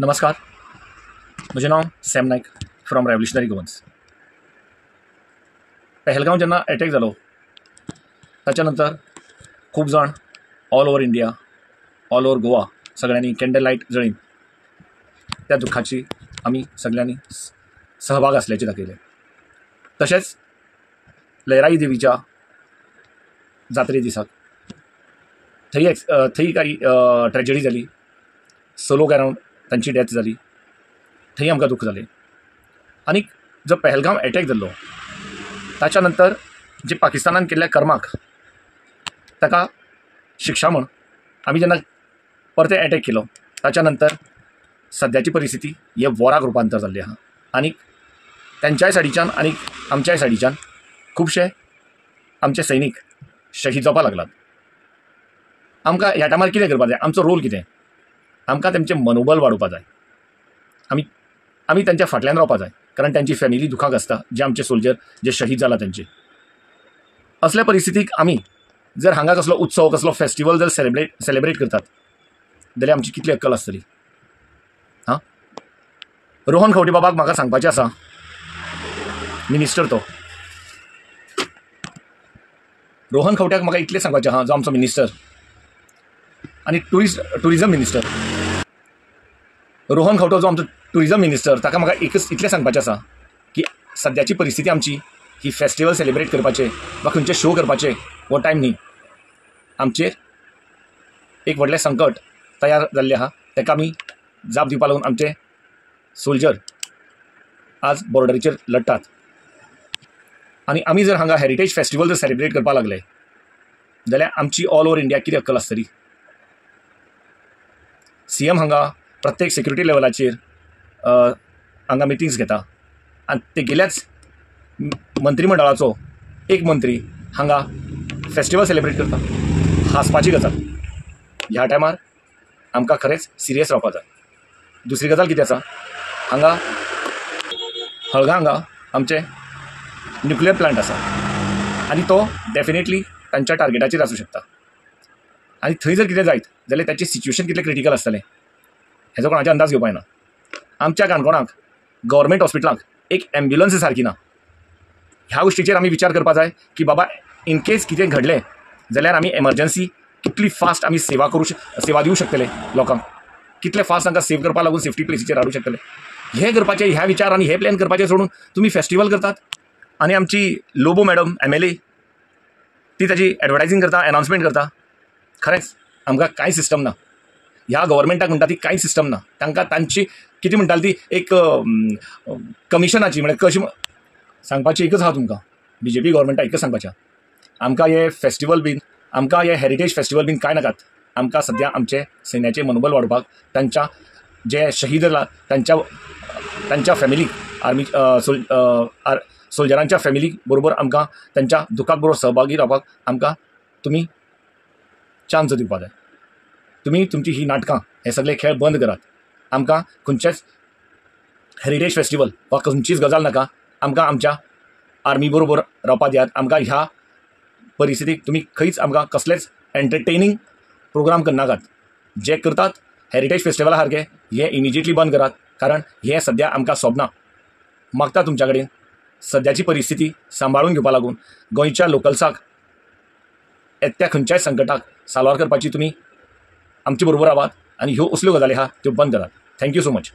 नमस्कार, म्हजें नांव Sam Naik from Revolutionary Goans. Pahalgam जेन्ना अटॅक जालो ताच्या नंतर खूब जाण all over India, all over Goa सगळ्यांनी कॅन्डल लायट जळीन त्या दुखाची आमी सगळ्यांनी सहभाग असल्याचे दाखयले. तशेंच लयराई देवीच्या जात्रे दिसाक थंय काही ट्रेजेडी जाली. 6 लोक अरावंड तांची डेथ जाली. थंय आमकां दुख जालें. आनी जो पहलगांव अटॅक जाल्लो ताच्या नंतर जे पाकिस्तानान केल्ल्या कर्माक ताका शिक्षा म्हण आमी जेन्ना परते अटॅक केलो ताच्या नंतर सद्याची परिस्थिती हे वॉराक रुपांतर जाल्ली आहा. आनी तांच्याय सायडीच्यान आनी आमच्याय सायडीच्यान खुबशे आमचे सैनीक शहीद जावपाक लागलात. आमकां ह्या टायमार कितें करपाक जाय? आमचो रोल कितें? आमकां तेंचें मनोबल वाडोवपाक जाय. आमी तांच्या फाटल्यान रावपाक जाय, कारण तांची फॅमिली दुखाक आसता. जे आमचे सोल्जर जे शहीद जाला तांचे असल्या परिस्थितीक आमी जर हांगा कसलो उत्सव, कसलो फेस्टिवल जर सेलिब्रेट करतात जाल्यार आमची कितली अक्कल आसतली? हां, रोहन खंवटे बाबाक म्हाका सांगपाचें आसा, मिनिस्टर तो. रोहन खंवट्याक म्हाका इतलें सांगपाचें आहा, जो आमचो मिनिस्टर आनी टुरिझम मिनिस्टर. रोहन खंवटो जो आमचो टुरिझम मिनिस्टर, ताका म्हाका इतलें सांगपाचें आसा की सद्याची परिस्थिती आमची ही फेस्टिवल सेलिब्रेट करपाचे वा खंयचे शो करपाचे हो टायम न्ही. आमचेर एक व्हडलें संकट तयार जाल्लें आहा. ताका आमी जाप दिवपा लागून आमचे सोल्जर आज बॉर्डरीचेर लडटात. आनी आमी जर हांगा हेरिटेज फेस्टिवल जर सेलिब्रेट करपाक लागले जाल्यार आमची ऑल ओवर इंडिया कितें अक्कल आसतली? CM हांगा प्रत्येक सिक्युरिटी लेवलाचेर हांगा मिटिंग्स घेता आनी ते गेल्याच मंत्रिमंडळाचो एक मंत्री हांगा फेस्टिवल सेलिब्रेट करता. हांसपाची गजाल. ह्या टायमार आमकां खरेंच सिरियस रावपाक जाय. दुसरी गजाल कितें आसा, हांगा हळगा हांगा आमचे न्युक्लियर प्लांट आसा आनी तो डेफिनेटली तांच्या टार्गेटाचेर आसूं शकता. आनी थंय जर कितें जायत जाल्यार ताचें सिच्युएशन कितलें क्रिटिकल आसतलें हेजो कोणाचे अंदाज घेवपाक येना. आमच्या काणकोणाक गव्हर्मेंट हॉस्पिटलाक एक एम्ब्युलन्स सारकी ना. ह्या गोश्टीचेर आमी विचार करपाक जाय की बाबा इन केस कितें घडलें जाल्यार आमी एमर्जन्सी कितली फास्ट आमी सेवा दिवंक शकतले लोकांक, कितले फास्ट तांकां सेव करपाक लागून सेफ्टी प्लेसीचेर हाडूंक शकतले. हे करपाचें, ह्या विचार आनी हे प्लॅन करपाचें सोडून तुमी फेस्टिवल करतात. आनी आमची लोबो मॅडम MLA ती ताची एडवर्टायझींग करता, अनाउन्समेंट करता. खरेंच आमकां कांय सिस्टम ना. ह्या गव्हर्मेंटाक म्हणटा ती कांय सिस्टम ना. तांकां तांची कितें म्हणटाली ती एक कमिशनाची, म्हणजे कशी सांगपाची एकच आहा तुमकां, BJP गव्हर्मेंटाक एकच सांगपाचें, आमकां हे फेस्टिवल बीन, आमकां हे हेरिटेज फेस्टिवल बीन कांय नाकात. आमकां सद्या आमचे सैन्याचें मनोबल वाडोवपाक, तांच्या जे शहीद जाला तांच्या फॅमिलीक, आर्मी सोल्जरांच्या फॅमिली बरोबर आमकां तांच्या दुखाक बरोबर सहभागी रावपाक आमकां तुमी चान्स दिवपाक जाय. तुमी तुमची ही नाटकां, हे सगळे खेळ बंद करात. आमकां खंयचेच हेरिटेज फेस्टिवल वा खंयचीच गजाल नाका. आमकां आमच्या आर्मी बरोबर रावपाक दियात. आमकां ह्या परिस्थितीक तुमी खंयच आमकां कसलेच एंटरटेनिंग प्रोग्राम करनाकात. जे करतात हेरिटेज फेस्टिवला सारके हे इमिजिएटली बंद करात, कारण हे सद्या आमकां सोबना. मागता तुमच्या कडेन सद्याची परिस्थिती सांबाळून घेवपा लागून गोंयच्या लोकल्साक येत्या खंयच्याय संकटाक साल्वार करपाची तुमी आमचे बरोबर रावात आनी ह्यो असल्यो गजाली आहा त्यो बंद करात. Thank you so much.